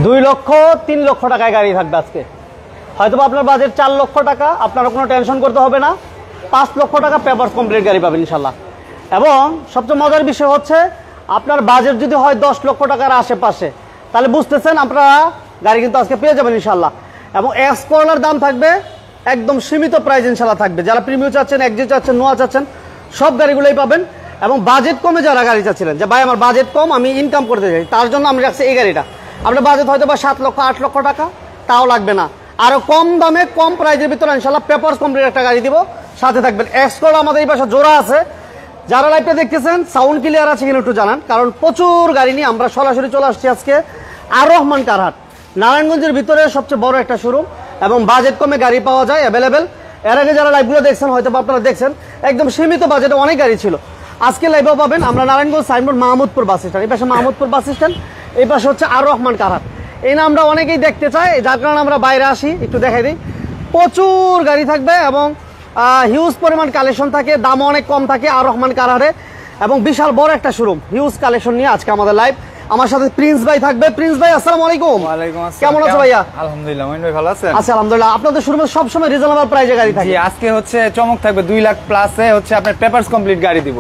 2-3 লক্ষ টাকায় গাড়ি থাকবে আজকে। হয়তো আপনার বাজেট 4 লক্ষ টাকা, আপনারা কোনো টেনশন করতে হবে না। 5 লক্ষ টাকা পেপার কমপ্লিট গাড়ি পাবেন ইনশাল্লাহ। এবং সবচেয়ে মজার বিষয় হচ্ছে আপনার বাজেট যদি হয় 10 লক্ষ টাকার আশেপাশে, তাহলে বুঝতেছেন আপনারা গাড়ি কিন্তু আজকে পেয়ে যাবেন ইনশাল্লাহ। এবং এক্স করলার দাম থাকবে একদম সীমিত প্রাইস ইনশাল্লাহ থাকবে। যারা প্রিমিয়াম চাচ্ছেন, এক্সজি চাচ্ছেন, নোয়া চাচ্ছেন, সব গাড়িগুলোই পাবেন। এবং বাজেট কমে যারা গাড়ি চাচ্ছিলেন যে ভাই আমার বাজেট কম, আমি ইনকাম করতে চাই, তার জন্য আমি রাখছি এই গাড়িটা। আপনার বাজেট হয়তো বা 7 লক্ষ 8 লক্ষ টাকা, তাও লাগবে না, আরো কম দামে কম প্রাইজের ভিতরে ইনশাল্লাহ পেপারস কমপ্লিট একটা গাড়ি দিব, সাথে থাকবেন। এক্স করলা আমাদের এই পাশে জোড়া আছে। যারা লাইভটা দেখতেছেন সাউন্ড ক্লিয়ার আছে কিনা একটু জানান, কারণ প্রচুর গাড়ি নিয়ে আমরা সরাসরি চলে আসছি আজকে আর রহমান কারহাট, নারায়ণগঞ্জের ভিতরে সবচেয়ে বড় একটা শোরুম। এবং বাজেট কমে গাড়ি পাওয়া যায় অ্যাভেলেবেল। এর আগে যারা লাইভগুলো দেখছেন হয়তো আপনারা দেখছেন একদম সীমিত বাজেটে অনেক গাড়ি ছিল। আজকে লাইভেও পাবেন। আমরা Narayanganj signboard Mahmudpur bus stand, এই পাশে মাহমুদপুর বাস স্ট্যান্ড, এই পাশে হচ্ছে আর রহমান কারহাট। এই নামটা অনেকেই দেখতে চায়, যার কারণে আমরা বাইরে আসি, একটু দেখাই দিই। প্রচুর গাড়ি থাকবে এবং হিউজ পরিমাণ কালেকশন থাকে, দামও অনেক কম থাকে আর রহমান কারহাটে। এবং বিশাল বড় একটা শোরুম, হিউজ কালেকশন নিয়ে আজকে আমাদের লাইভ। আমার সাথে প্রিন্স ভাই থাকবে। প্রিন্স ভাই আসসালামু আলাইকুম। ওয়ালাইকুম আসসালাম। কেমন আছো ভাইয়া? আলহামদুলিল্লাহ। মইন ভাই ভালো আছেন? আচ্ছা আলহামদুলিল্লাহ। আপনাদের শোরুমে সব সময় রিজনেবল প্রাইসে গাড়ি থাকে। জি, আজকে হচ্ছে চমক থাকবে 2 লাখ প্লাসে হচ্ছে আপনার পেপারস কমপ্লিট গাড়ি দিব।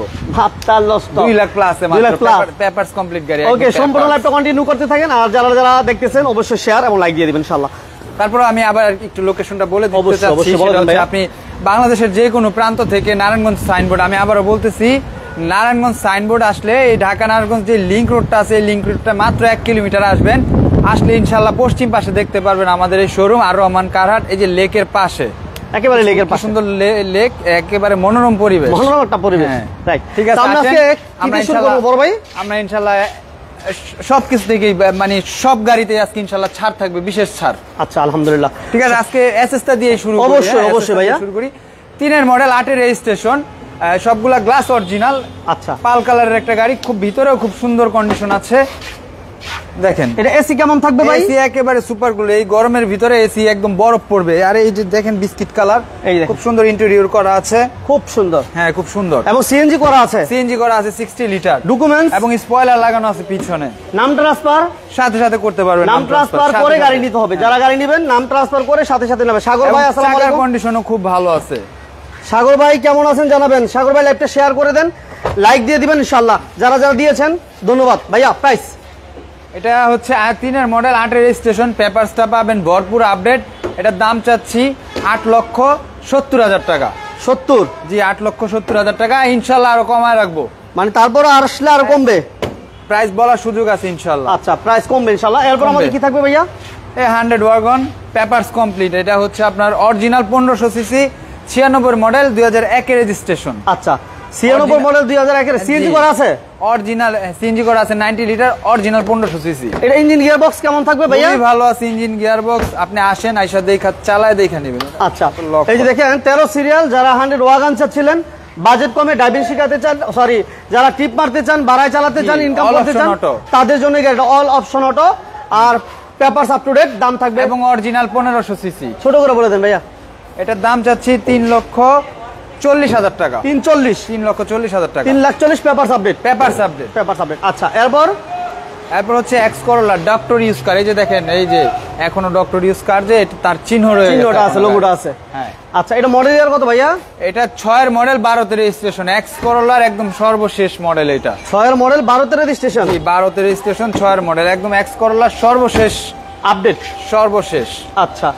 আপনার লস্ট 2 লাখ প্লাসে মাত্র পেপারস কমপ্লিট গাড়ি। ওকে, সম্পূর্ণ লাইভটা কন্টিনিউ করতে থাকেন। আর যারা যারা দেখতেছেন অবশ্যই শেয়ার এবং লাইক দিয়ে দিবেন ইনশাআল্লাহ। তারপর আমি আবার একটু লোকেশনটা বলে দিতে চাচ্ছি, সেটা হচ্ছে আপনি বাংলাদেশের যে কোনো প্রান্ত থেকে নারায়ণগঞ্জ সাইনবোর্ড, আমি আবারও বলতেছি, নারায়ণগঞ্জ সাইনবোর্ড আসলে এই ঢাকা নারায়ণগঞ্জ যে লিংক রোডটা আছে, এই লিংক রোডটা মাত্র 1 কিলোমিটার আসবেন। আসলে ইনশাল্লাহ পশ্চিম পাশে দেখতে পারবেন আমাদের এই শোরুম আর রহমান কারহাট, এই যে লেকের পাশে, একেবারে লেকের পাশে সুন্দর লেক, একেবারে মনোরম পরিবেশ, মনোরম একটা পরিবেশ। রাইট, ঠিক আছে। আমরা ইনশাল্লাহ সবকিছু থেকেই মানে সব গাড়িতে আজকে ইনশাল্লাহ ছাড় থাকবে, বিশেষ ছাড়। আচ্ছা আলহামদুলিল্লাহ। ঠিক আছে, আজকে এসএসটা দিয়ে শুরু করি। অবশ্যই ভাইয়া শুরু করি। 3 মডেল 8 রেজিস্ট্রেশন, সবগুলা গ্লাস অরিজিনাল। আচ্ছা, পাল কালারের একটা গাড়ি, খুব ভিতরেও খুব সুন্দর কন্ডিশন আছে। দেখেন এটা এসি কেমন থাকবে ভাই? এসি একেবারে সুপার কুল, এই গরমের ভিতরে এসি একদম বরফ পড়বে। আর এই যে দেখেন বিস্কিট কালার, খুব সুন্দর ইন্টেরিয়র করা আছে, খুব সুন্দর। হ্যাঁ খুব সুন্দর। এবং সিএনজি করা আছে, 60 লিটার ডকুমেন্টস এবং স্পয়লার লাগানো আছে পিছনে। নাম ট্রান্সফার সাথে সাথে করতে পারবেন, নাম ট্রান্সফার করে গাড়ি নিতে হবে। যারা গাড়ি নেবেন নাম ট্রান্সফার করে সাথে সাথে নেবে। সাগর ভাই আসসালামু আলাইকুম। কন্ডিশনও খুব ভালো আছে। সাগর ভাই কেমন আছেন জানাবেন। সাগর ভাই লাইভটা শেয়ার করে দেন, লাইক দিয়ে দিবেন ইনশাআল্লাহ। যারা যারা দিয়েছেন ধন্যবাদ। ভাইয়া প্রাইস এটা হচ্ছে 3 মডেল 8 রেজিস্ট্রেশন, পেপারসটা পাবেন ভরপুর আপডেট। এটার দাম চাচ্ছি 8,70,000 টাকা। 70? জি, 8,70,000 টাকা। ইনশাল্লাহ আরো কমায় রাখবো, মানে তারপর আর আসলে আরো কমবে, প্রাইস বলার সুযোগ আছে ইনশাল্লাহ। আচ্ছা, প্রাইস কমবে ইনশাল্লাহ। এরপর আমাদের কি থাকবে ভাইয়া? 100 ওয়াগন পেপারস কমপ্লিট, এটা হচ্ছে আপনার অরিজিনাল 1500 সিসি, 96 মডেল, 2001 এর রেজিস্ট্রেশন। আচ্ছা, 96 মডেল 2001 এর, সিএনজি করা আছে, অরিজিনাল সিএনজি করা আছে, 90 লিটার, অরিজিনাল 1500 সিসি। এটা ইঞ্জিন গিয়ার বক্স কেমন থাকবে ভাইয়া? খুবই ভালো আছে ইঞ্জিন গিয়ার বক্স, আপনি আসেন আইসা দেখা চালায় দেখা নেবেন। আচ্ছা, এই যে দেখেন 13 সিরিয়াল। যারা 100 ওয়াগন চাচ্ছিলেন, বাজেট কমে ড্রাইভিং শিখাতে চান, সরি যারা টিপ মারতে চান, বাড়ায় চালাতে চান, ইনকাম করতে চান, তাদের জন্য এটা অল অপশন অটো। আর পেপারস আপ টু ডেট, দাম থাকবে এবং অরিজিনাল 1500 সিসি। ছোট করে বলে দেন ভাইয়া। এটার দাম চাচ্ছি 3,40,000 টাকা। 3,40,000 টাকা। 3,40,000 পেপারস আপডেট। আচ্ছা, এরপর হচ্ছে এক্স করলা ডক্টর ইউজ কার, এই যে দেখেন, এই যে এখনো ডক্টর ইউজ কার, যে তার চিহ্ন রয়েছে, চিহ্নটা আছে, লোগোটা আছে। হ্যাঁ। আচ্ছা, এটা মডেল ইয়ার কত ভাইয়া? এটা 6 মডেল 12 রেজিস্ট্রেশন, এক্স করলার একদম সর্বশেষ মডেল। এটা 6 মডেল 12 রেজিস্ট্রেশন। এই 12 রেজিস্ট্রেশন, 6 মডেল, একদম এক্স করলার সর্বশেষ আপডেট, সর্বশেষ। আচ্ছা,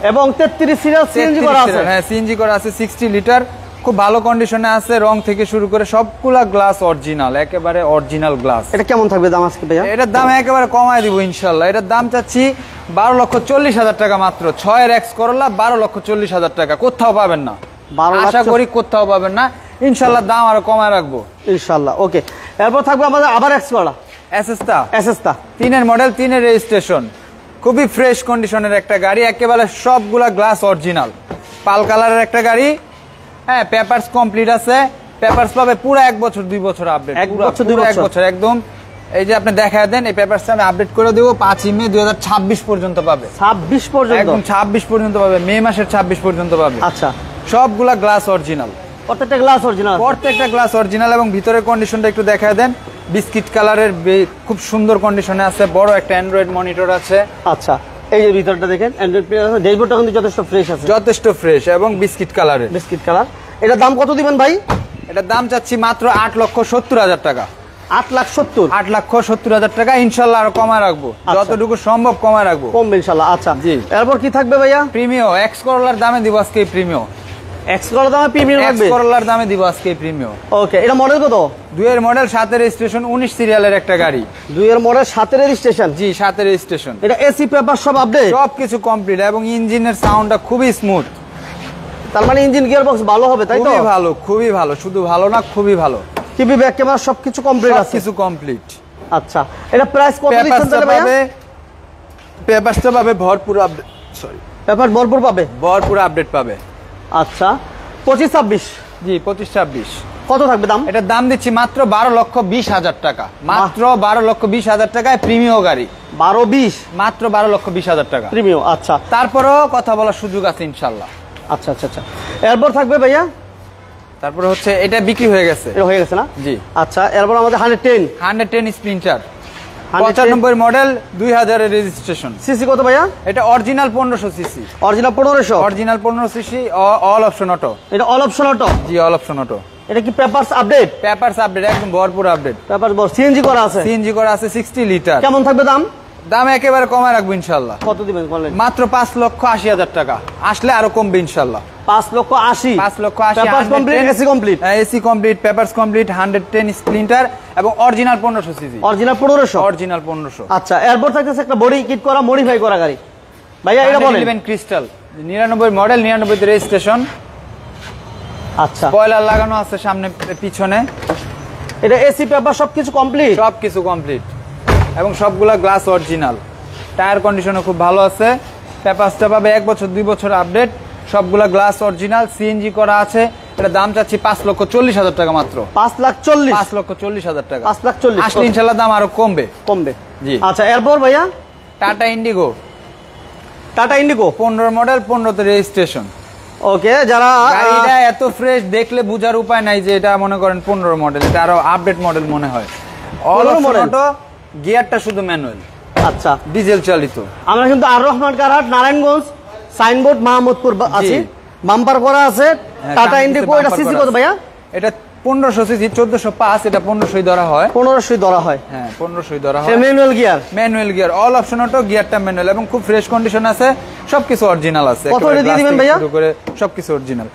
এবং 33 সিরিয়াল সিএনজি করা আছে। হ্যাঁ, সিএনজি করা আছে, 60 লিটার, খুব ভালো কন্ডিশনে আছে, রং থেকে শুরু করে সবগুলা গ্লাস অরিজিনাল, একেবারে অরিজিনাল গ্লাস। এটা কেমন থাকবে দাম আজকে ভাইয়া? এটার দাম একেবারে কমায় দিব ইনশাআল্লাহ। এটার দাম চাচ্ছি 12,40,000 টাকা মাত্র। 6 এক্স করলা 12,40,000 টাকা, কোথাও পাবেন না, আশা করি কোথাও পাবেন না। ইনশাআল্লাহ দাম আরো কমায় রাখবো ইনশাআল্লাহ। ওকে, এরপর থাকবে আমাদের আবার এক্স করলা এসএসটা 3 মডেল 3 রেজিস্ট্রেশন, খুবই ফ্রেশ কন্ডিশনের একটা গাড়ি, একেবারে সবগুলা গ্লাস অরিজিনাল, পাল কালারের একটা গাড়ি। হ্যাঁ, পেপারস কমপ্লিট আছে, পেপারস পাবে পুরো 1 বছর 2 বছর আপডেট, 1 বছর একদম। এই যে আপনি দেখা দেন, এই পেপারসটা আমি আপডেট করে দেবো 5 মে 2026 পর্যন্ত পাবে। 26 পর্যন্ত? একদম 26 পর্যন্ত পাবে, মে মাসের 26 পর্যন্ত পাবে। আচ্ছা, সবগুলা গ্লাস অরিজিনাল, প্রত্যেকটা গ্লাস অরিজিনাল, এবং ভিতরের কন্ডিশনটা একটু দেখা দেন। বিস্কিট কালারের খুব সুন্দর কন্ডিশনে আছে, বড় একটা অ্যান্ড্রয়েড মনিটর আছে। আচ্ছা, এই যে ভিতরটা দেখেন অ্যান্ড্রয়েড প্লে আছে, ড্যাশবোর্ডটা কিন্তু যথেষ্ট ফ্রেশ আছে, যথেষ্ট ফ্রেশ এবং বিস্কিট কালারের। Biscuit colour. এটার দাম কত দিবেন ভাই? এটার দাম চাচ্ছি মাত্র 8,70,000 টাকা। 8,70,000, 8,70,000 টাকা। ইনশাল্লাহ আরো কমায় রাখবো, যতটুকু সম্ভব কমায় রাখবো। কমবে ইনশাল্লাহ। আচ্ছা জি। এরপর কি থাকবে ভাইয়া? প্রিমিও এক্স করোলার দামে দিব আজকে প্রিমিও। এক্স কলার দামে প্রিমিয়াম এক্স থাকবে, করোলার দামে দিব আজকে প্রিমিও। ওকে। এটা মডেল কত? 2 এর মডেল, 7 এর রেজিস্ট্রেশন, 19 সিরিয়ালের একটা গাড়ি। 2 এর মডেল, 7 এর রেজিস্ট্রেশন। জি, 7 এর রেজিস্ট্রেশন। এটা এসি পেপার সব আপডেট, সবকিছু কমপ্লিট এবং ইঞ্জিনের সাউন্ডটা খুবই স্মুথ। তার মানে ইঞ্জিন গিয়ার বক্স ভালো হবে, তাই তো? খুবই ভালো, খুবই ভালো, শুধু ভালো না খুবই ভালো। টিভি ব্যাক ক্যামেরা সবকিছু কমপ্লিট আছে, সবকিছু কমপ্লিট। আচ্ছা, এটা প্রাইস কত দিচ্ছেন তাহলে ভাইয়া? পেপারসটা পাবে ভরপুর আপডেট, সরি পেপার ভরপুর পাবে, ভরপুর আপডেট পাবে। আচ্ছা 25-26, জি 25-26। কত থাকবে দাম? এটার দাম দিচ্ছি মাত্র 12,20,000 টাকা। মাত্র 12,20,000 টাকায় প্রিমিও গাড়ি। 12-20, মাত্র 12,20,000 টাকা প্রিমিয়াম। আচ্ছা, তারপরেও কথা বলার সুযোগ আছে ইনশাল্লাহ। আচ্ছা আচ্ছা আচ্ছা। এরপর থাকবে ভাইয়া? তারপরে হচ্ছে এটা বিক্রি হয়ে গেছে, এটা হয়ে গেছে না? জি। আচ্ছা, এরপর আমাদের 110 স্প্রিন্টার, 95 মডেল, 2000 এর রেজিস্ট্রেশন। সিসি কত ভাইয়া? এটা original 1500 CC. Original 1500? Original 1500 CC, all option auto. এটা অল অপশন অটো? জি, অল অপশন অটো। এটা কি পেপারস আপডেট? পেপারস আপডেট, একদম ভরপুর আপডেট। পেপারস বল, সিএনজি করা আছে? সিএনজি করা আছে, 60 লিটার। কেমন থাকবে দাম? দাম একেবারে কমায় রাখবো ইনশাল্লাহ। কত দিবেন বলেন? মাত্র 5,80,000 টাকা, আসলে আরো কমবে ইনশাল্লাহ। 5,80,000? 5,80,000। Papers complete, AC complete? AC complete, papers complete, 110 splinter এবং অরিজিনাল 1500 সিসি। অরিজিনাল 1500? অরিজিনাল 1500। আচ্ছা, এরপর থাকতেছে একটা বডি কিট করা, মডিফাই করা গাড়ি। ভাইয়া এটা বলেন। 11 ক্রিস্টাল, 99 মডেল, 99 রেজিস্ট্রেশন। আচ্ছা, স্পয়লার লাগানো আছে সামনে পিছনে। এটা এসি পেপার সবকিছু কমপ্লিট? সবকিছু কমপ্লিট এবং সবগুলা গ্লাস অরিজিনাল। টায়ার কন্ডিশনও খুব ভালো আছে। পেপারসটা পাবে 1 বছর 2 বছর আপডেট, সবগুলা গ্লাস অরিজিনাল, সিএনজি করা আছে। এটা দাম চাচ্ছি 5,40,000 টাকা মাত্র। 5,40,000? 5,40,000 টাকা। 5,40,000 আসলে ইনশাল্লাহ দাম আরো কমবে। কমবে, জি। আচ্ছা, এরপর ভাইয়া? Tata Indigo, Tata Indigo 15 model, 15তে রেজিস্ট্রেশন। ওকে। যারা গাড়িটা এত ফ্রেশ, দেখলে বোঝার উপায় নাই যে এটা মনে করেন 15 মডেল, এটা আরো আপডেট মডেল মনে হয়। অল অটো, গিয়ারটা শুধু ম্যানুয়াল। আচ্ছা, ডিজেল চালিত। আমরা কিন্তু আর রহমান কারহাট, নারায়ণগঞ্জ, সাইনবোর্ড মাহমুদপুর আছে, বাম্পার করা আছে। টাটা ইন্ডিগো, এটা সিসি কত ভাইয়া? এটা 1500 সিসি, 1405। এটা 1500 ধরা হয়, 1500 ধরা হয়। হ্যাঁ 1500 ধরা হয়। Manual gear? Manual gear, all option auto, গিয়ারটা ম্যানুয়াল এবং খুব ফ্রেশ কন্ডিশন আছে। সবকিছু অরিজিনাল আছে, কত হলে দিয়ে দিবেন ভাইয়া? শুরু করে সবকিছু অরিজিনাল।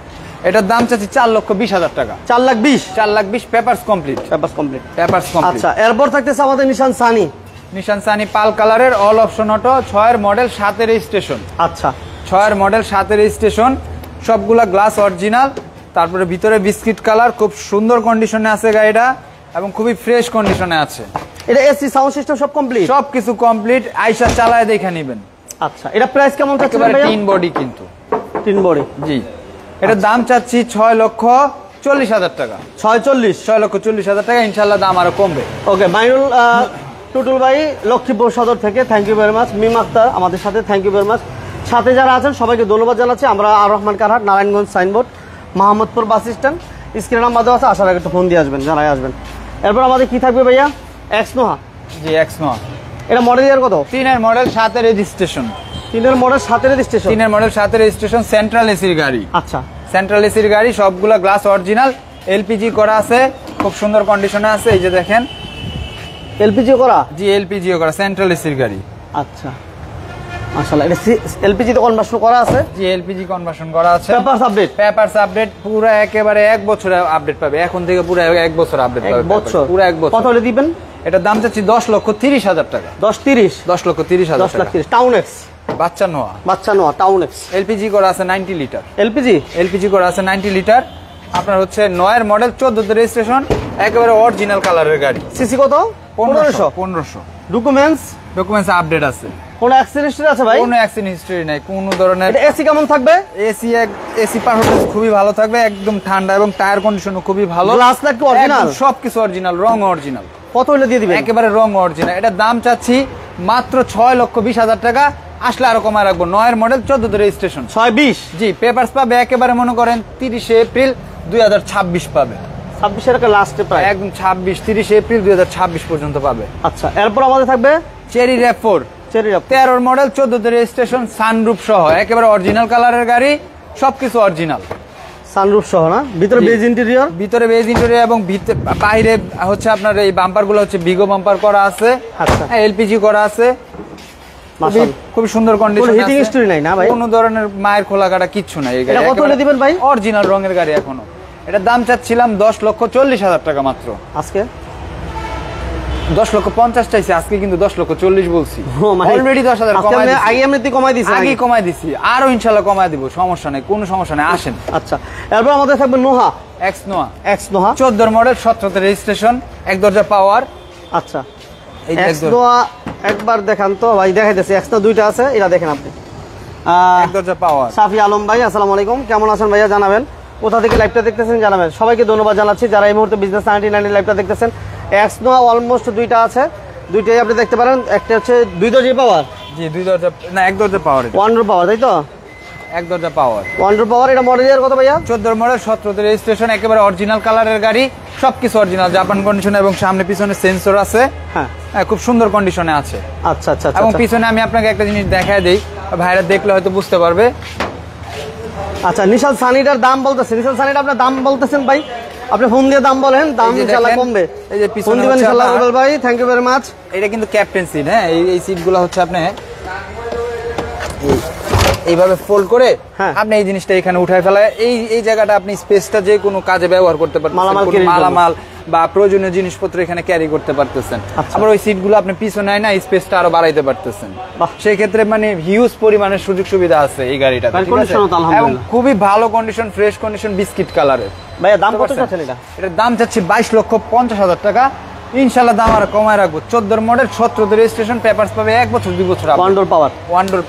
এটার দাম চাচ্ছি 4,20,000 টাকা। 4,20,000? 4,20,000, papers complete. Papers complete, papers complete. আচ্ছা, এরপর থাকতেছে আমাদের নিশান সানি। নিশান সানি পাল কালারের, অল অপশন অটো, 6 এর মডেল, 7 এর রেজিস্ট্রেশন। আচ্ছা, 6 এর মডেল, 7 এর রেজিস্ট্রেশন, সবগুলা গ্লাস অরিজিনাল। তারপরে ভিতরে বিস্কিট কালার, খুব সুন্দর কন্ডিশনে আছে গাড়িটা এবং খুবই ফ্রেশ কন্ডিশনে আছে। এটা এসি সাউন্ড সিস্টেম সব কমপ্লিট? সবকিছু কমপ্লিট, আইসা চালায় দেখে নেবেন। আচ্ছা, এটা প্রাইস কেমন থাকছে একেবারে ভাইয়া? 3 বডি কিন্তু। 3 বডি? জি। এটার দাম চাচ্ছি 6,40,000 টাকা। 6,40,000? 6,40,000 টাকা, ইনশাল্লাহ দাম আরো কমবে। ওকে। মাইনুল টুটুল ভাই লক্ষ্মীপুর সদর থেকে, থ্যাংক ইউ ভেরি মাচ। মিম আক্তার আমাদের সাথে, থ্যাংক ইউ ভেরি মাচ। সাথে যারা আছেন সবাইকে ধন্যবাদ জানাচ্ছি। আমরা আর রহমান কারহাট, Narayanganj signboard, Mahmudpur bus stand, স্ক্রিনে নাম্বার দেওয়া আছে, আসার আগে একটু ফোন দিয়ে আসবেন যারাই আসবেন। এরপর আমাদের কি থাকবে ভাইয়া? এক্স নোহা? জি, এক্সনোয়া। এটা মডেল ইয়ার কত? 3 এর মডেল, 7 এর রেজিস্ট্রেশন। 3 এর মডেল, 7 এর রেজিস্ট্রেশন? 3 এর মডেল, 7 এর রেজিস্ট্রেশন, সেন্ট্রাল এসির গাড়ি। আচ্ছা, সেন্ট্রাল এসির গাড়ি, সবগুলা গ্লাস অরিজিনাল, এলপিজি করা আছে, খুব সুন্দর কন্ডিশনে আছে। এই যে দেখেন, এলপিজি করা? জি, এলপিজি করা, সেন্ট্রাল এসির গাড়ি। আচ্ছা, মাশাআল্লাহ। এটা এলপিজি তে কনভার্সন করা আছে? জি, এলপিজি কনভার্সন করা আছে। Papers update? পেপারস আপডেট পুরো একেবারে 1 বছর আপডেট পাবে, এখন থেকে পুরো 1 বছর আপডেট পাবে। 1 বছর? পুরো 1 বছর। কত হলে দিবেন? এটার দাম চাচ্ছি 10,30,000 টাকা। 10,30,000? 10,30,000 টাকা। 10,30,000 টাউন এক্স? বাচ্চা নোয়া, বাচ্চা নোয়া টাউন এক্স। এলপিজি করা আছে 90 লিটার। এলপিজি? এলপিজি করা আছে 90 লিটার। আপনার হচ্ছে 9 এর মডেল, 14 তে রেজিস্ট্রেশন, একেবারে অরিজিনাল কালারের গাড়ি। সিসি কত? 1500। ডকুমেন্টস? ডকুমেন্টস আপডেট আছে। কোন অ্যাক্সিডেন্ট হিস্টরি আছে ভাই? কোনো অ্যাক্সিডেন্ট হিস্টরি নাই, কোনো ধরনের। এটা এসি কেমন থাকবে? এসি পারফরম্যান্স খুবই ভালো থাকবে, একদম ঠান্ডা এবং টায়ার কন্ডিশনও খুবই ভালো। গ্লাস লাইট কি অরিজিনাল? সবকিছু অরিজিনাল, রং অরিজিনাল। কত হলে দিয়ে দিবেন? একেবারে রং অরিজিনাল। এটার দাম চাচ্ছি মাত্র 6,20,000 টাকা, আসলে আরো কমায় রাখবো। 9 এর মডেল, 14 তে রেজিস্ট্রেশন। 6,20,000? জি, পেপারস পাবে একেবারে মনে করেন 30 এপ্রিল 2026 পাবে। 26 টাকা লাস্টে প্রায় একদম 30 এপ্রিল 2026 পর্যন্ত পাবে। আচ্ছা, এরপর আমাদের থাকবে cherry RAV4 cherry RAV4 13 model 14 registration sunroof সহ একেবারে অরিজিনাল কালারের গাড়ি, সবকিছু অরিজিনাল। সানরুফ সহ না, ভিতরে বেজ ইন্টেরিয়র, ভিতরে বেজ ইন্টেরিয়র এবং বাইরে হচ্ছে আপনার এই বাম্পার গুলো হচ্ছে বিগো বাম্পার করা আছে। আচ্ছা, এলপিজি করা আছে, খুব সুন্দর কন্ডিশন। কোনো হিটিং হিস্টরি নাই না ভাই? কোনো ধরনের মায়ের খোলা কাটা কিচ্ছু নাই। এই গাড়ি এটা কত হলে দিবেন ভাই? অরিজিনাল রঙের গাড়ি এখনো। এটার দাম চাচ্ছিলাম 10,40,000 টাকা মাত্র। আজকে 10,50,000 চাইছি, আজকে কিন্তু 10,40,000 বলছি। অলরেডি 10,000 কমাই দিছি। আগে এমনিতে কমাই দিছি, আগে কমাই দিছি, আরো ইনশাআল্লাহ কমাই দিব, সমস্যা নাই, কোনো সমস্যা নাই, আসেন। আচ্ছা, এরপর আমাদের থাকবে Noha x Noha. 14 model 17 registration, এক দরজা পাওয়ার। আচ্ছা, এই এক্স নোহা একবার দেখান তো ভাই, দেখাইতেছি। এক্স তো দুইটা আছে, এটা দেখেন আপনি। এক দরজা পাওয়ার। সাফি আলম ভাই, আসসালামু আলাইকুম, কেমন আছেন ভাইয়া? জানাবেন কোথা থেকে লাইভটা দেখতেছেন, জানাবেন। সবাইকে ধন্যবাদ জানাচ্ছি যারা এই মুহূর্তে বিজনেস 99 লাইভটা দেখতেছেন। এক্স নোহা অলমোস্ট দুইটা আছে, দুইটাই আপনি দেখতে পারেন। একটা হচ্ছে দুই দরজা পাওয়ার, জি দুই দরজা না এক দরজা পাওয়ার, ওয়ান ডোর পাওয়ার, তাই তো? এক দরজা পাওয়ার, ওয়ান ডোর পাওয়ার। এটা মডেল ইয়ার কত ভাইয়া? 14 মডেল 17 রেজিস্ট্রেশন, একেবারে অরিজিনাল কালারের গাড়ি, সবকিছু অরিজিনাল, জাপান কন্ডিশন এবং সামনে পিছনে সেন্সর আছে। হ্যাঁ, খুব সুন্দর কন্ডিশনে আছে। আচ্ছা আচ্ছা, এবং পিছনে আমি আপনাকে একটা জিনিস দেখায় দেই, ভাইরা দেখলে হয়তো বুঝতে পারবে। আচ্ছা, নিশান সানিটার দাম বলতেছেন, নিশান সানিটা আপনার দাম বলতেছেন ভাই, আপনি ফোন দিয়ে দাম বলেন, দাম ইনশাআল্লাহ কমবে। এই যে পিছনে দিবেন ইনশাআল্লাহ রুবেল ভাই, থ্যাংক ইউ ভেরি মাচ। এটা কিন্তু ক্যাপ্টেন সিট, হ্যাঁ, এই সিটগুলো হচ্ছে আপনি এইভাবে ফোল্ড করে আপনি এই জিনিসটা এখানে উঠায় ফেলায় এই জায়গাটা আপনি স্পেসটা যে কোনো কাজে ব্যবহার করতে পারতেন, মালামাল বা প্রয়োজনীয় জিনিসপত্র এখানে ক্যারি করতে পারতেছেন। আবার ওই সিটগুলো আপনি পিছনে না স্পেসটা আরো বাড়াইতে পারতেছেন। সেই ক্ষেত্রে মানে হিউজ পরিমাণের সুযোগ সুবিধা আছে এই গাড়িটাতে, এবং খুবই ভালো কন্ডিশন, ফ্রেশ কন্ডিশন, বিস্কিট কালারের। ভাইয়া দাম কত চাচ্ছেন এটা? এটার দাম চাচ্ছি 22,50,000 টাকা। ইনশাআল্লাহ দাম আর কমায় রাখবো। 14 মডেল 17 রেজিস্ট্রেশন, পেপারস পাবে 1 বছর 2 বছর। ওয়ান ডোর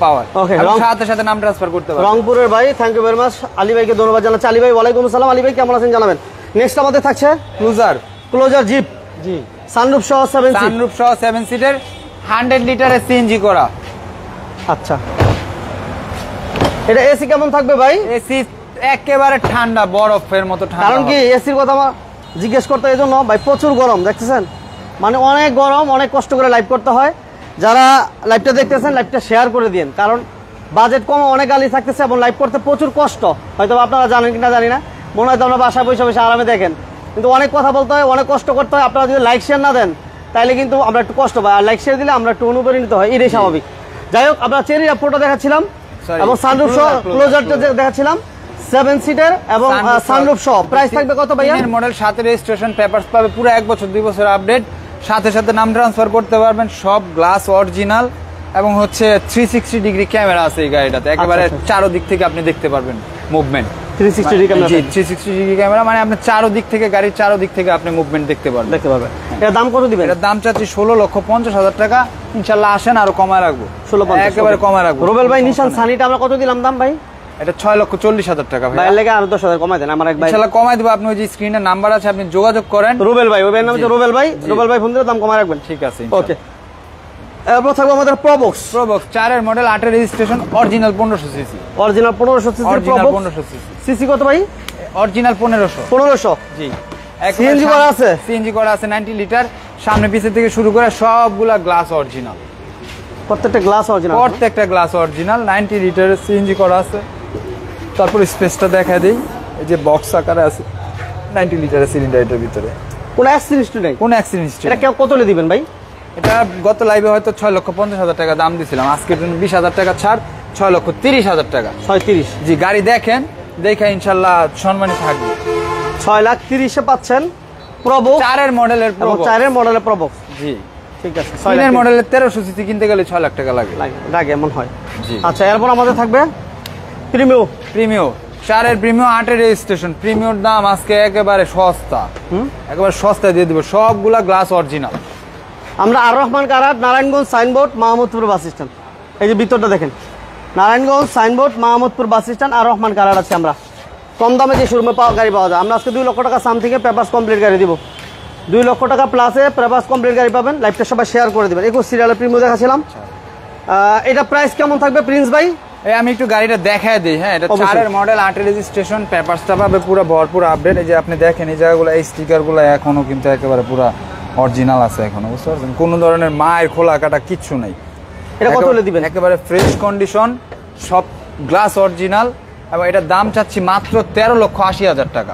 পাওয়ার, ওকে, সাথে সাথে নাম ট্রান্সফার করতে পারবেন। রংপুরের ভাই, thank you very much. Ali ভাইকে ধন্যবাদ জানাচ্ছি। আলী ভাই, ওয়ালাইকুম আসসালাম। আলী ভাই কেমন আছেন জানাবেন। নেক্সট আমাদের থাকছে ক্লোজার জিপ, জি, সানরুফ সহ 7 সিটের 100 লিটারের সিএনজি করা। আচ্ছা, এটা এসি কেমন থাকবে ভাই? এসি একেবারে ঠান্ডা, বরফের মতো ঠান্ডা। কারণ কি এসির কথা আমার জিজ্ঞেস করতে এই জন্য ভাই, প্রচুর গরম দেখতেছেন, মানে অনেক গরম, অনেক কষ্ট করে লাইভ করতে হয়। যারা লাইভটা দেখতেছেন লাইভটা শেয়ার করে দিন, কারণ বাজেট কম, অনেক গাড়ি থাকতেছে এবং লাইভ করতে প্রচুর কষ্ট। হয়তো আপনারা জানেন কিনা জানি না, মনে হয় তো আমরা বাসায় বসে বসে আরামে দেখেন, কিন্তু অনেক কথা বলতে হয়, অনেক কষ্ট করতে হয়। আপনারা যদি লাইক শেয়ার না দেন তাহলে কিন্তু আমরা একটু কষ্ট পাই, আর লাইক শেয়ার দিলে আমরা একটু অনুপ্রাণিত হয়, এটাই স্বাভাবিক। যাই হোক, আমরা চেরি RAV4টা দেখাচ্ছিলাম এবং সানরুফ সহ ক্লোজারটা দেখাচ্ছিলাম 7 সিটের এবং সানরুফ সহ। প্রাইস থাকবে কত ভাইয়া? মডেল 7 রেজিস্ট্রেশন, পেপারস পাবে পুরো 1 বছর 2 বছর আপডেট, সাথে সাথে নাম ট্রান্সফার করতে পারবেন, সব গ্লাস অরিজিনাল এবং হচ্ছে 360 ডিগ্রি ক্যামেরা আছে এই গাড়িটাতে, একেবারে চারদিক থেকে আপনি দেখতে পারবেন মুভমেন্ট। 360 ডিগ্রি ক্যামেরা মানে আপনি চারদিক থেকে, গাড়ির চারদিক থেকে আপনি মুভমেন্ট দেখতে পারবেন। এর দাম কত দিবেন? এর দাম চাচ্ছি 16,50,000 টাকা। ইনশাআল্লাহ আসেন, আরো কমায় রাখবো, 16,50 একেবারে কমায় রাখবো। রুবেল ভাই, নিশান সানিটা আমরা কত দিলাম দাম ভাই? এটা 6,40,000 টাকা ভাই। ভাইয়ের লেগে আরো 10,000 কমাই দেন, আমার এক ভাই ইনশাআল্লাহ কমাই দেব। আপনি ওই যে স্ক্রিনে নাম্বার আছে, আপনি যোগাযোগ করেন। রুবেল ভাই, ওই ভাইয়ের নাম হচ্ছে রুবেল ভাই। রুবেল ভাই ফোন দিলে দাম কমায় রাখবেন, ঠিক আছে? ওকে, এরপর থাকবে আমাদের Probox 4 model 8 registration, original 1500 CC. Original 1500 CC Probox. CC কত ভাই? অরিজিনাল 1500। জি, সিএনজি করা আছে, সিএনজি করা আছে 90 লিটার, সামনে পিছে থেকে শুরু করে সবগুলা গ্লাস অরিজিনাল, প্রত্যেকটা গ্লাস অরিজিনাল, প্রত্যেকটা গ্লাস অরিজিনাল। 90 লিটারের সিএনজি করা আছে। তারপর স্পেসটা দেখা দেই, এই যে বক্স আকারে আছে, 90 লিটারের সিলিন্ডার এটার ভিতরে, কোনো অ্যাক্সিডেন্ট নাই, কোনো অ্যাক্সিডেন্ট। এটা কত হলে দিবেন ভাই? এটা গত লাইভে হয়তো 6,50,000 টাকা দাম দিছিলাম, আজকের জন্য 20,000 টাকা ছাড়, 6,30,000 টাকা। 6,30। জি, গাড়ি দেখেন, দেখে ইনশাআল্লাহ সম্মানিত থাকবে। 6,30,000 পাচ্ছেন প্রবক্স 4 মডেলের প্রবক্স, 4 মডেলের প্রবক্স। জি, ঠিক আছে। 3 মডেলের 1300 সিসি কিনতে গেলে 6 লাখ টাকা লাগে এমন হয়। জি, আচ্ছা, এরপর আমাদের থাকবে প্রিমিও 4 প্রিমিও 8 রেজিস্ট্রেশন। প্রিমিওর দাম আজকে একেবারে সস্তা, একেবারে সস্তা দিয়ে দিব, সবগুলা গ্লাস অরিজিনাল। আমরা আর রহমান কারাট, Narayanganj signboard, Mahmudpur bus stand. এই যে ভিতরটা দেখেন, Narayanganj signboard, Mahmudpur bus stand, আর রহমান কারাট আছে। আমরা কম দামে যে শোরুমে গাড়ি পাওয়া যায়, আমরা আজকে 2 লক্ষ টাকা সামথিংয়ে পেপারস কমপ্লিট গাড়ি দিব। 2 লক্ষ টাকা প্লাসে পেপারস কমপ্লিট গাড়ি পাবেন। লাইভটা সবাই শেয়ার করে দেবেন। 21 সিরিয়ালের প্রিমিও দেখাছিলাম। এটা প্রাইস কেমন থাকবে প্রিন্স ভাই? আমি একটু গাড়িটা দেখায় দিই। হ্যাঁ, এটা 4 মডেল, 8 রেজিস্ট্রেশন, পেপারসটা পাবে পুরো ভরপুর আপডেট। এই যে আপনি দেখেন এই জায়গাগুলো, এই স্টিকারগুলো এখনো কিন্তু একেবারে পুরো অরিজিনাল আছে এখনো, বুঝতে পারছেন? কোনো ধরনের মায়ের খোলা কাটা কিচ্ছু নাই। এটা কত হলে দিবেন? একেবারে ফ্রেশ কন্ডিশন, সব গ্লাস অরিজিনাল। এবং এটার দাম চাচ্ছি মাত্র 13,80,000 টাকা,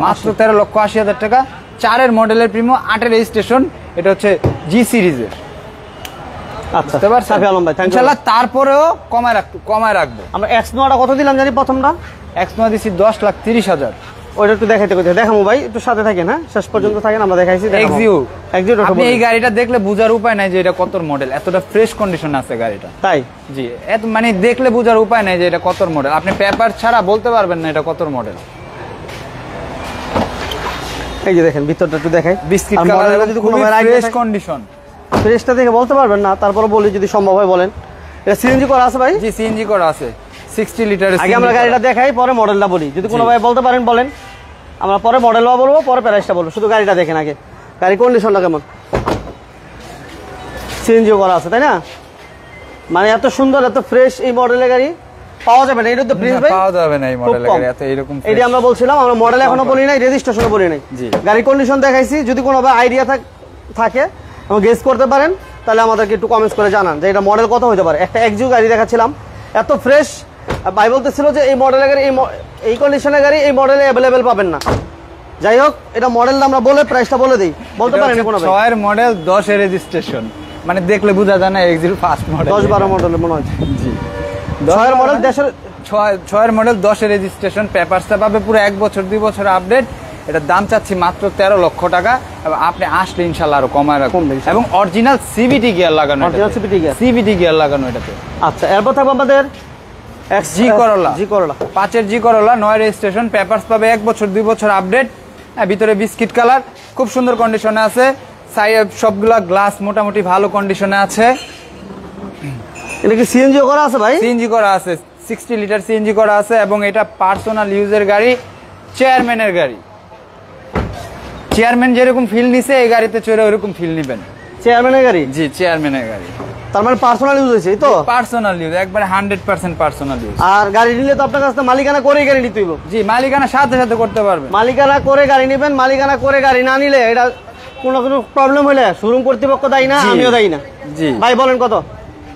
মাত্র 13,80,000 টাকা। 4 মডেলের প্রিমিয়াম, 8 রেজিস্ট্রেশন, এটা হচ্ছে জি সিরিজের। আচ্ছা, সাফি আলম ভাই, ইনশাআল্লাহ তারপরেও কমায় রাখবো। আমরা এক্স-নোয়াটা কত দিলাম জানি প্রথমটা? এক্স-নোয়া দিছি 10,30,000। ওইটা একটু দেখাইতে কইতে দেখামু ভাই, একটু সাথে থাকেন। হ্যাঁ, শেষ পর্যন্ত থাকেন, আমরা দেখাইছি। এক্সিউ আপনি এই গাড়িটা দেখলে বোঝার উপায় নাই যে এটা কত মডেল, এতটা ফ্রেশ কন্ডিশন আছে গাড়িটা। তাই? জি, এত মানে দেখলে বোঝার উপায় নাই যে এটা কত মডেল, আপনি পেপার ছাড়া বলতে পারবেন না এটা কত মডেল। এই যে দেখেন ভিতরটা একটু দেখাই, বিস্কিট কালার, যদি কোনো ফ্রেশ কন্ডিশন, ফ্রেশটা দেখে বলতে পারবেন না, তারপরে বলি যদি সম্ভব হয় বলেন। এটা সিএনজি করা আছে ভাই? জি, সিএনজি করা আছে, 60 লিটারের। আগে আমরা গাড়িটা দেখাই, পরে মডেলটা বলি। যদি কোনো ভাই বলতে পারেন বলেন, আমরা পরে মডেলটা বলবো, পরে প্রাইসটা বলবো। শুধু গাড়িটা দেখেন আগে, গাড়ি কন্ডিশনটা কেমন। সিএনজিও করা আছে, তাই না? মানে এত সুন্দর, এত ফ্রেশ এই মডেলের গাড়ি পাওয়া যাবে না। এটা তো প্রিন্স ভাই পাওয়া যাবে না এই মডেলের গাড়ি এত এরকম। এইটা আমরা বলছিলাম, আমরা মডেল এখনো বলি নাই, রেজিস্ট্রেশনও বলি নাই। গাড়ি কন্ডিশন দেখাইছি। যদি কোনো ভাই আইডিয়া থাকে আমরা গেস করতে পারেন, তাহলে আমাদেরকে একটু কমেন্টস করে জানান যে এটা মডেল কত হতে পারে। একটা এক্সিউ গাড়ি দেখাচ্ছিলাম, এত ফ্রেশ, ভাই বলতেছিল যে এই মডেলের গাড়ি, এই কন্ডিশনের গাড়ি এই মডেলে অ্যাভেলেবেল পাবেন না। যাই হোক, এটা মডেলটা আমরা বলে প্রাইসটা বলে দিই, বলতে পারেন কোনো ভাই? 6 এর মডেল, 10 এর রেজিস্ট্রেশন, মানে দেখলে বোঝা যায় না এক্সিউ ফার্স্ট মডেল। 10-12 মডেলের মনে হয়। জি, 6 এর মডেল, 6 এর মডেল, 10 এর রেজিস্ট্রেশন, পেপারসটা পাবে পুরো 1 বছর 2 বছর আপডেট। এটার দাম চাচ্ছি মাত্র 13 লক্ষ টাকা। এবং আপনি আসলে ইনশাআল্লাহ আরো কমায় রাখবেন। এবং অরিজিনাল সিভিটি গিয়ার লাগানো, অরিজিনাল সিভিটি গিয়ার লাগানো এটাতে। আচ্ছা, এরপর থাকবে আমাদের জি করোলা, 5 এর জি করোলা, 9 রেজিস্ট্রেশন, পেপারস পাবে 1 বছর 2 বছর আপডেট। ভিতরে বিস্কিট কালার, খুব সুন্দর কন্ডিশনে আছে। সাইড সবগুলা গ্লাস মোটামুটি ভালো কন্ডিশনে আছে। এটা কি সিএনজি করা আছে ভাই? সিএনজি করা আছে, 60 লিটার সিএনজি করা আছে। এবং এটা পার্সোনাল ইউজের গাড়ি, চেয়ারম্যানের গাড়ি। চেয়ারম্যান যেরকম ফিল নিছে এই গাড়িতে চড়ে ওরকম ফিল নেবেন। চেয়ারম্যানের গাড়ি? জি, চেয়ারম্যানের গাড়ি। তার মানে পার্সোনাল ইউজ হইছে, এই তো? পার্সোনাল ইউজ, একবারে 100% পার্সোনাল ইউজ। আর গাড়ি নিলে তো আপনার কাছে মালিকানা করে গাড়ি নিতে হইব? জি, মালিকানা সাথে সাথে করতে পারবেন। মালিকানা করে গাড়ি নেবেন, মালিকানা করে গাড়ি না নিলে এটা কোনো প্রবলেম হলে শোরুম কর্তৃপক্ষ দায়ী না, আমিও দায়ী না। জি ভাই, বলেন কত?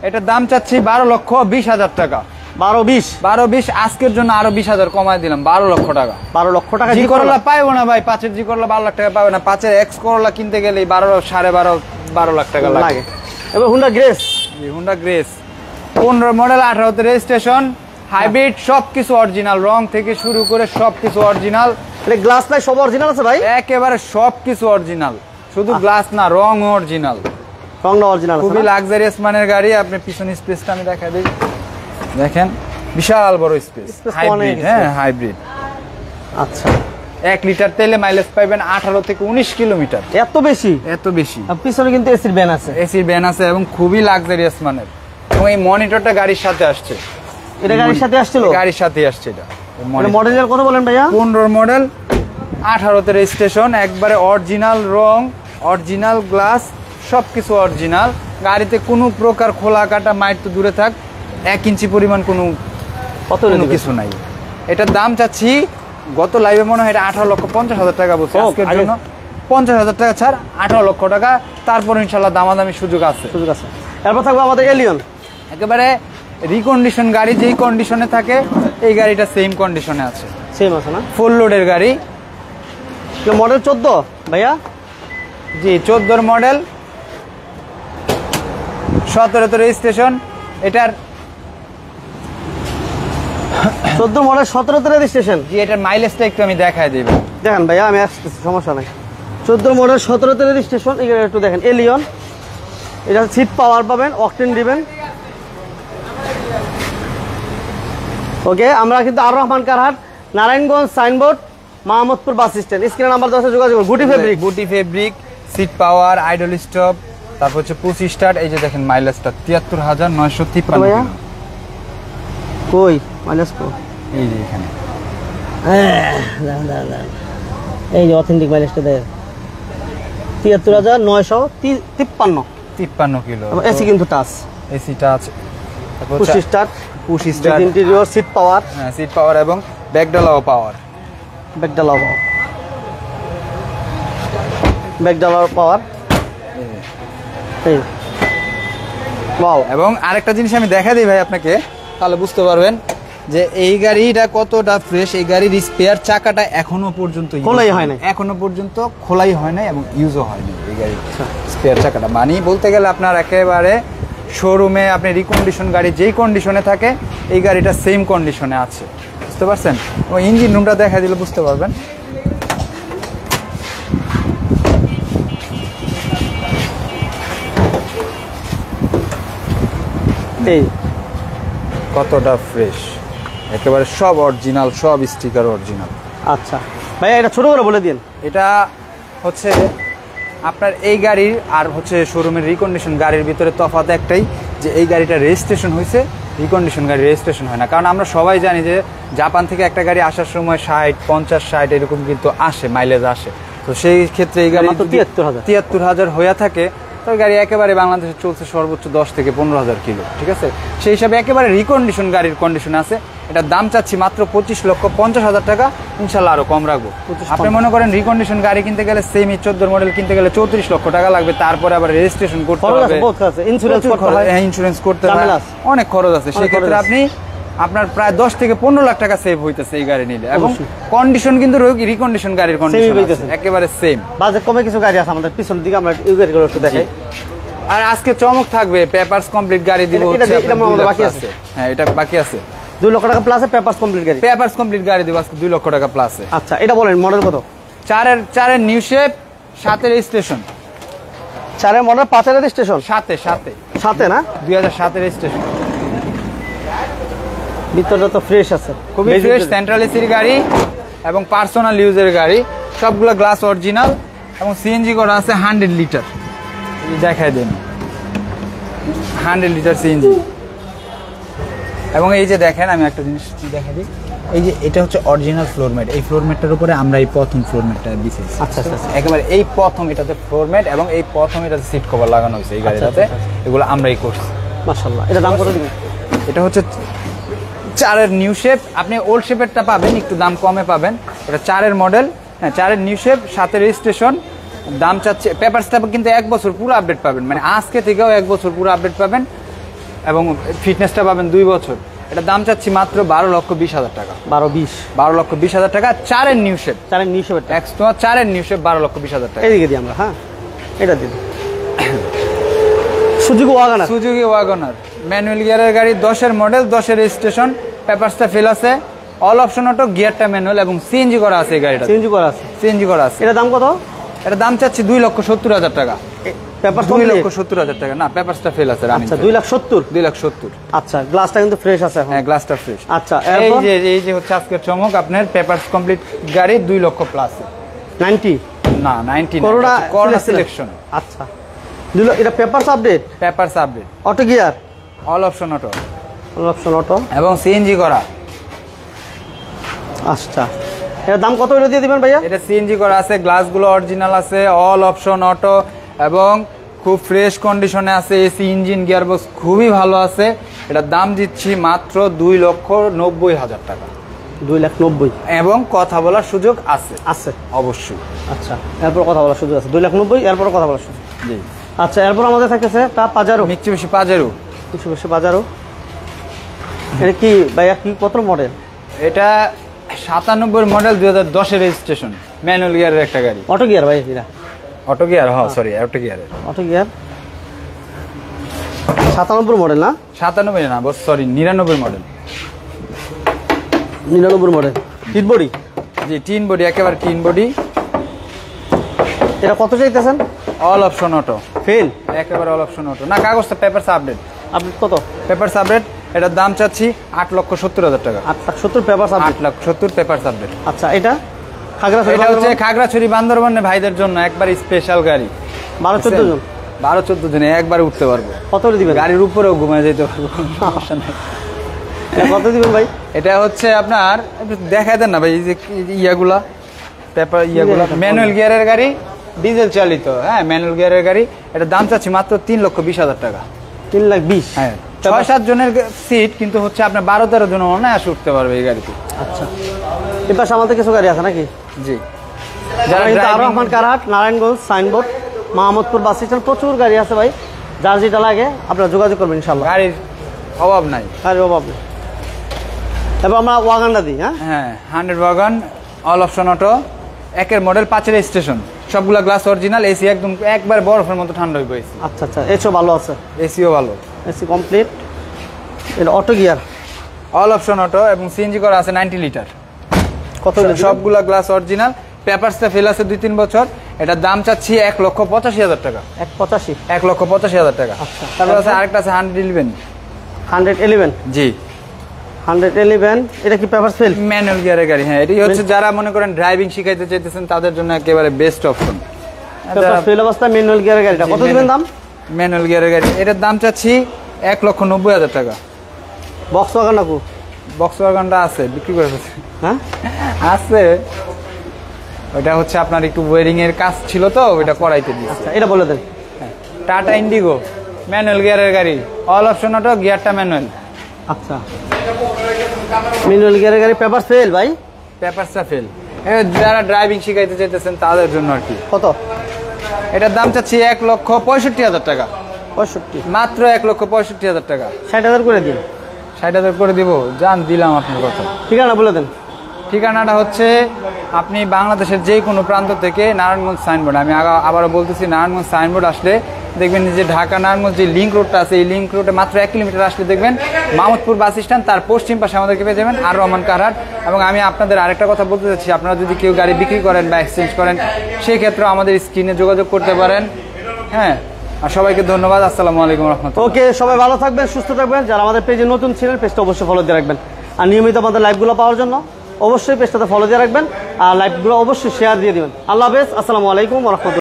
এটার দাম চাচ্ছি 12,20,000 টাকা। 12-20 আজকের জন্য আরো 20,000 কমায় দিলাম, 12 লক্ষ টাকা। 12 লক্ষ টাকা জি করলা পাইবো না ভাই, 5 এর জি করলা 12 লাখ টাকা পাবে না। 5 এর এক্স করলা কিনতে গেলে 12 লাখ টাকা লাগে। এবার হুন্ডা গ্রেস। জি, হুন্ডা গ্রেস 15 মডেল, 18 তে রেজিস্ট্রেশন, হাইব্রিড, সবকিছু অরিজিনাল, রং থেকে শুরু করে সবকিছু অরিজিনাল। এটা গ্লাস নাই, সব অরিজিনাল আছে ভাই? একেবারে সবকিছু অরিজিনাল, শুধু গ্লাস না, রং অরিজিনাল, রংটা অরিজিনাল। খুবই লাক্সারিয়াস মানের গাড়ি। আপনি পিছনে স্পেসটা আমি দেখাই দিই, দেখেন বিশাল বড় স্পেস, হাইব্রিড। হ্যাঁ, হাইব্রিড। আচ্ছা, 1 লিটার তেলে মাইলেজ পাবেন 18 থেকে 19 কিলোমিটার। এত বেশি? এত বেশি। পিছনে কিন্তু এসির ব্যান আছে, এসির ব্যান আছে এবং খুবই লাক্সারিয়াস মানের। এবং এই মনিটরটা গাড়ির সাথে আসছে। এটা গাড়ির সাথে আসছিল? গাড়ির সাথে আসছে। এটা মডেলের কত বলেন ভাইয়া? 15 মডেল, 18 তে রেজিস্ট্রেশন, একবারে অরিজিনাল রং, অরিজিনাল গ্লাস, সবকিছু অরিজিনাল। গাড়িতে কোনো প্রকার খোলা কাটা মাইট তো দূরে থাক, 1 ইঞ্চি পরিমাণ কোনো কিছু নাই। এটার দাম চাচ্ছি, গত লাইভে মনে হয় এটা 18,50,000 টাকা বলছে। আজকের জন্য 50,000 টাকা ছাড়, 18 লক্ষ টাকা। তারপর ইনশাল্লাহ দামাদামি সুযোগ আছে। এরপর থাকবে আমাদের এলিয়ন, একেবারে রিকন্ডিশন গাড়ি, যেই কন্ডিশনে থাকে এই গাড়িটা সেম কন্ডিশনে আছে। সেম আছে না? ফুল লোডের গাড়ি। মডেল 14 ভাইয়া? জি, 14 মডেল, 17 তে রেজিস্ট্রেশন। এটার 14 মডেল, 17 তে রেজিস্ট্রেশন। জি, এটার মাইলেজটা একটু আমি দেখাই দেব। দেখেন ভাইয়া, আমি আসতেছি, সমস্যা নাই। 14 মডেল, 17 তে রেজিস্ট্রেশন। এটা একটু দেখেন, এলিয়ন। এটা সিট পাওয়ার পাবেন, অকটেন দিবেন। ওকে, আমরা কিন্তু আর রহমান কারহাট, Narayanganj signboard, Mahmudpur bus stand, স্ক্রিনে নাম্বার 10 যোগাযোগ করুন। গুটি fabric, seat power, idle stop, তারপর হচ্ছে পুশ স্টার্ট। এই যে দেখেন মাইলেজটা 73,953 ভাইয়া। কই মাইলেজ কো? এই যে এখানে, এই যে অথেন্টিক মাইলেজটা দেয় 73,953 53 কিলো। এসি কিন্তু টাচ, এসিটা আছে। Push start, push start, interior, seat power, হ্যাঁ সিট পাওয়ার এবং ব্যাকডালাও পাওয়ার, ব্যাকডালাও পাওয়ার। ওয়াও। এবং আরেকটা জিনিস আমি দেখা দিই ভাই আপনাকে, তাহলে বুঝতে পারবেন যে এই গাড়িটা কতটা ফ্রেশ। এই গাড়ির স্পেয়ার চাকাটা এখনো পর্যন্ত খোলাই হয় নাই, এখনো পর্যন্ত খোলাই হয় নাই এবং ইউজও হয়নি এই গাড়ির স্পেয়ার চাকাটা। মানে বলতে গেলে আপনার একেবারে শোরুমে আপনি রিকন্ডিশন গাড়ি যেই কন্ডিশনে থাকে এই গাড়িটা সেম কন্ডিশনে আছে, বুঝতে পারছেন? এবং ইঞ্জিন রুমটা দেখা দিলে বুঝতে পারবেন। এই কতটা ফ্রেশ, একেবারে সব অরিজিনাল, সব স্টিকার অরিজিনাল। আচ্ছা ভাইয়া, এটা ছোট করে বলে দিন। এটা হচ্ছে আপনার এই গাড়ির আর হচ্ছে শোরুমের রিকন্ডিশন গাড়ির ভিতরে তফাৎ একটাই, যে এই গাড়িটা রেজিস্ট্রেশন হয়েছে, রিকন্ডিশন গাড়ি রেজিস্ট্রেশন হয় না। কারণ আমরা সবাই জানি যে জাপান থেকে একটা গাড়ি আসার সময় 60, 50, 60 এরকম কিন্তু আসে, মাইলেজ আসে। তো সেই ক্ষেত্রে এই গাড়ি 73,000 হয়ে থাকে, তো গাড়ি একেবারে বাংলাদেশে চলছে সর্বোচ্চ 10 থেকে 15,000 কিলো, ঠিক আছে? সেই হিসাবে একেবারে রিকন্ডিশন গাড়ির কন্ডিশন আছে। এটার দাম চাচ্ছি মাত্র 25,50,000 টাকা, ইনশাল্লাহ আরো কম রাখবো। আপনি মনে করেন রিকন্ডিশন গাড়ি কিনতে গেলে সেমি 14 মডেল কিনতে গেলে 34 লক্ষ টাকা লাগবে, তারপরে আবার রেজিস্ট্রেশন করতে হবে, ইন্স্যুরেন্স করতে হয়, অনেক খরচ আছে। সেক্ষেত্রে আপনি আপনার প্রায় 10 থেকে 15 লাখ টাকা সেভ হইতেছে এই গাড়ি নিলে। এবং কন্ডিশন কিন্তু রিকন্ডিশন গাড়ির কন্ডিশন একেবারে সেম। বাজেট কমে কিছু গাড়ি আছে আমাদের পিছনের দিকে, আমরা এই গাড়িগুলো একটু দেখাই। আর আজকে চমক থাকবে, পেপারস কমপ্লিট গাড়ি দিব। এটা বাকি আছে, হ্যাঁ এটা বাকি আছে। 2 লক্ষ টাকা প্লাসে পেপারস কমপ্লিট গাড়ি, পেপারস কমপ্লিট গাড়ি দিব আজকে 2 লক্ষ টাকা প্লাসে। আচ্ছা এটা বলেন মডেল কত? 4 new shape, 7 registration. 4 model, 5 registration, 7 না 2007 রেজিস্ট্রেশন। ভিতরটা তো ফ্রেশ আছে, খুবই ফ্রেশ, সেন্ট্রাল এসির গাড়ি এবং পার্সোনাল ইউজের গাড়ি, সবগুলো গ্লাস অরিজিনাল এবং সিএনজি করা আছে 100 লিটার। দেখাই দেন 100 লিটার সিএনজি। এবং এই যে দেখেন, আমি একটা জিনিস দেখা দিই, এই যে এটা হচ্ছে অরিজিনাল ফ্লোর ম্যাট। এই ফ্লোর ম্যাটটার উপরে আমরা এই প্রথম ফ্লোর ম্যাটটা দিয়েছি। আচ্ছা আচ্ছা, একেবারে এই প্রথম এটাতে ফ্লোর ম্যাট এবং এই প্রথম এটাতে সিট কভার লাগানো হয়েছে এই গাড়িটাতে। এগুলো আমরাই করছি। মাশাআল্লাহ। এটা দাম কত দিবেন? এটা হচ্ছে 4 নিউ শেপ। আপনি ওল্ড শেপেরটা পাবেন, একটু দাম কমে পাবেন। এটা 4 মডেল, হ্যাঁ 4 নিউ শেপ, 7 রেজিস্ট্রেশন। দাম চাচ্ছে, পেপারসটা কিন্তু 1 বছর পুরো আপডেট পাবেন, মানে আজকে থেকেও 1 বছর পুরো আপডেট পাবেন এবং ফিটনেসটা পাবেন 2 বছর। এটা দাম চাচ্ছি মাত্র 12,20,000 টাকা। 12,20,000 টাকা। 4 new shape, 4 new shape, 4 new shape 12,20,000 টাকা। এদিকে দিই আমরা, হ্যাঁ এটা দিন। সুজুকি ওয়াগনার ম্যানুয়াল গিয়ারের গাড়ি, 10 মডেল, 10 রেজিস্ট্রেশন, পেপারসটা ফেল আছে, অল অপশন অটো, গিয়ারটা ম্যানুয়াল এবং সিএনজি করা আছে এই গাড়িটা। সিএনজি করা আছে। এটা দাম কত? এটা দাম চাচ্ছি 2,70,000 টাকা। পেপার 2,70,000 টাকা না, পেপারসটা ফেল আছে। আচ্ছা 2,70,000। 2,70,000। আচ্ছা গ্লাসটা কিন্তু ফ্রেশ আছে এখন। হ্যাঁ গ্লাসটা ফ্রেশ। আচ্ছা এই যে হচ্ছে আজকের চমক, আপনার পেপারস কমপ্লিট গাড়ি 2 লক্ষ প্লাস। 90 না 90 না, করোনা সিলেকশন। আচ্ছা এটা papers update, auto gear, all option auto এবং সিএনজি করা। আচ্ছা এর দাম কত করে দিয়ে দিবেন ভাইয়া? এটা সিএনজি করা আছে, গ্লাসগুলো অরিজিনাল আছে, অল অপশন অটো এবং খুব ফ্রেশ কন্ডিশনে আছে। এসি, ইঞ্জিন, গিয়ারবক্স খুবই ভালো আছে। এটার দাম দিচ্ছি মাত্র 2,90,000 টাকা। 2,90,000 এবং কথা বলার সুযোগ আছে অবশ্যই। আচ্ছা এরপর কথা বলার সুযোগ আছে 2,90,000, এরপর কথা বলার সুযোগ। জি আচ্ছা এরপর আমাদের থাকতেছে পাজারো, মিৎসুবিশি পাজেরো। এটা কি ভাইয়া, কি কত মডেল? এটা 97 মডেল, 2010 এর রেজিস্ট্রেশন, ম্যানুয়াল গিয়ারের একটা গাড়ি। অটো গিয়ার ভাই, এটা অটো গিয়ার, হ্যাঁ সরি অটো গিয়ার। 97 মডেল না? 97 না boss, sorry 99 model. 99 model, tin body. জি টিন বডি, একেবারে টিন বডি। এটা কত চাইতেছেন? অল অপশন অটো, ফেল একেবারে অল অপশন অটো না, কাগজটা পেপারস আপডেট। কত? Papers update. এটার দাম চাচ্ছি 8,70,000 টাকা। 8,70,000 পেপারস আপডেট। 8,70,000 papers update. আচ্ছা এটা খাগড়াছড়ি বান্দরবানের ভাইদের জন্য একবার স্পেশাল গাড়ি। 12-14 জন, 12-14 জনে একবারে উঠতে পারবো। কত দিবেন? গাড়ির উপরেও ঘুমায় যেতে পারবো, সমস্যা নাই। কত দিবেন ভাই? এটা হচ্ছে আপনার দেখাই দেন না ভাই, এই যে ইয়াগুলা পেপার, ইয়াগুলা ম্যানুয়াল গিয়ারের গাড়ি, ডিজেল চালিত, হ্যাঁ ম্যানুয়াল গিয়ারের গাড়ি। এটার দাম চাচ্ছি মাত্র 3,20,000 টাকা। 3,20,000? হ্যাঁ 6-7 জনের সিট, কিন্তু হচ্ছে আপনার 12-13 জন অনায়াসে উঠতে পারবে এই গাড়িতে। আচ্ছা, এই পাশে আমাদের কিছু গাড়ি আছে নাকি? জি, যারা আর রহমান কারহাট, Narayanganj signboard, Mahmudpur bus stand, প্রচুর গাড়ি আছে ভাই। যার যেটা লাগে আপনারা যোগাযোগ করবেন ইনশাল্লাহ, গাড়ির অভাব নাই, গাড়ির অভাব নেই। এবার আমরা ওয়াগনটা দিই। হ্যাঁ, 100 ওয়াগন, অল অপশন অটো, 1-এর মডেল, 5-এর স্টেশন, সবগুলা গ্লাস অরিজিনাল, এসি একদম একবার বরফের মতো ঠান্ডা হয়ে পড়েছে। আচ্ছা আচ্ছা, এসিও ভালো আছে, এসিও ভালো, এসি কমপ্লিট। এটা auto gear, all option auto এবং সিএনজি করা আছে 90 লিটার। কত? সবগুলা গ্লাস অরিজিনাল, পেপারসটা ফেল আছে 2-3 বছর। এটার দাম চাচ্ছি 1,85,000 টাকা। 185? 1,85,000 টাকা। আচ্ছা, তারপর আছে আরেকটা আছে 111। 111? জি, 111। এটা কি পেপার ফেল? ম্যানুয়াল গিয়ারের গাড়ি। হ্যাঁ, এটি হচ্ছে যারা মনে করেন ড্রাইভিং শিখাইতে চাইতেছেন তাদের জন্য একেবারে বেস্ট অপশন। পেপার ফেল অবস্থায় ম্যানুয়াল গিয়ারের গাড়িটা কত দিবেন দাম? ম্যানুয়াল গিয়ারের গাড়ি, এটার দাম চাচ্ছি 1,90,000 টাকা। বক্স ওয়াগন নাকু? বক্স ওয়াগনটা আছে, বিক্রি করে ফেলছে। হ্যাঁ আছে, ওইটা হচ্ছে আপনার একটু ওয়ারিং এর কাজ ছিল তো, ওইটা করাইতে দিয়েছে। আচ্ছা, এটা বলে দেন। টাটা ইন্ডিগো, ম্যানুয়াল গিয়ারের গাড়ি, অল অপশন অটো, গিয়ারটা ম্যানুয়াল। আচ্ছা, ম্যানুয়াল গিয়ারের গাড়ি, পেপার ফেল ভাই? পেপারসটা ফেল। যারা ড্রাইভিং শিখাইতে চাইতেছেন তাদের জন্য আর কি। কত? এটার দাম চাচ্ছি 1,65,000 টাকা। 65? মাত্র 1,65,000 টাকা। 60,000 করে দিন। 60,000 করে দিব, জান দিলাম আপনার কথা। ঠিকানা বলে দেন। ঠিকানাটা হচ্ছে আপনি বাংলাদেশের যে কোনো প্রান্ত থেকে নারায়ণগঞ্জ সাইনবোর্ড, আমি আবারও বলতেছি, নারায়ণগঞ্জ সাইনবোর্ড আসলে দেখবেন যে ঢাকা নারায়ণগঞ্জ যে লিঙ্ক রোডটা আছে, এই লিঙ্ক রোডে মাত্র 1 কিলোমিটার আসলে দেখবেন মাহমুদপুর বাস স্ট্যান্ড, তার পশ্চিম পাশে আমাদেরকে পেয়ে যাবেন আর রহমান কারহাট। এবং আমি আপনাদের আরেকটা কথা বলতে চাচ্ছি, আপনারা যদি কেউ গাড়ি বিক্রি করেন বা এক্সচেঞ্জ করেন, সেই ক্ষেত্রে আমাদের স্ক্রিনে যোগাযোগ করতে পারেন। হ্যাঁ, আর সবাইকে ধন্যবাদ। আসসালামু আলাইকুম রহমতুল্লাহ। ওকে, সবাই ভালো থাকবেন, সুস্থ থাকবেন। যারা আমাদের পেজে নতুন ছিলেন, পেজটা অবশ্যই ফলো দিয়ে রাখবেন। আর নিয়মিত আমাদের লাইভগুলো পাওয়ার জন্য অবশ্যই পেজটাতে ফলো দিয়ে রাখবেন, আর লাইভগুলো অবশ্যই শেয়ার দিয়ে দিবেন। আল্লাহ হাফেজ, আসসালামু আলাইকুম রহমতুল্লাহ।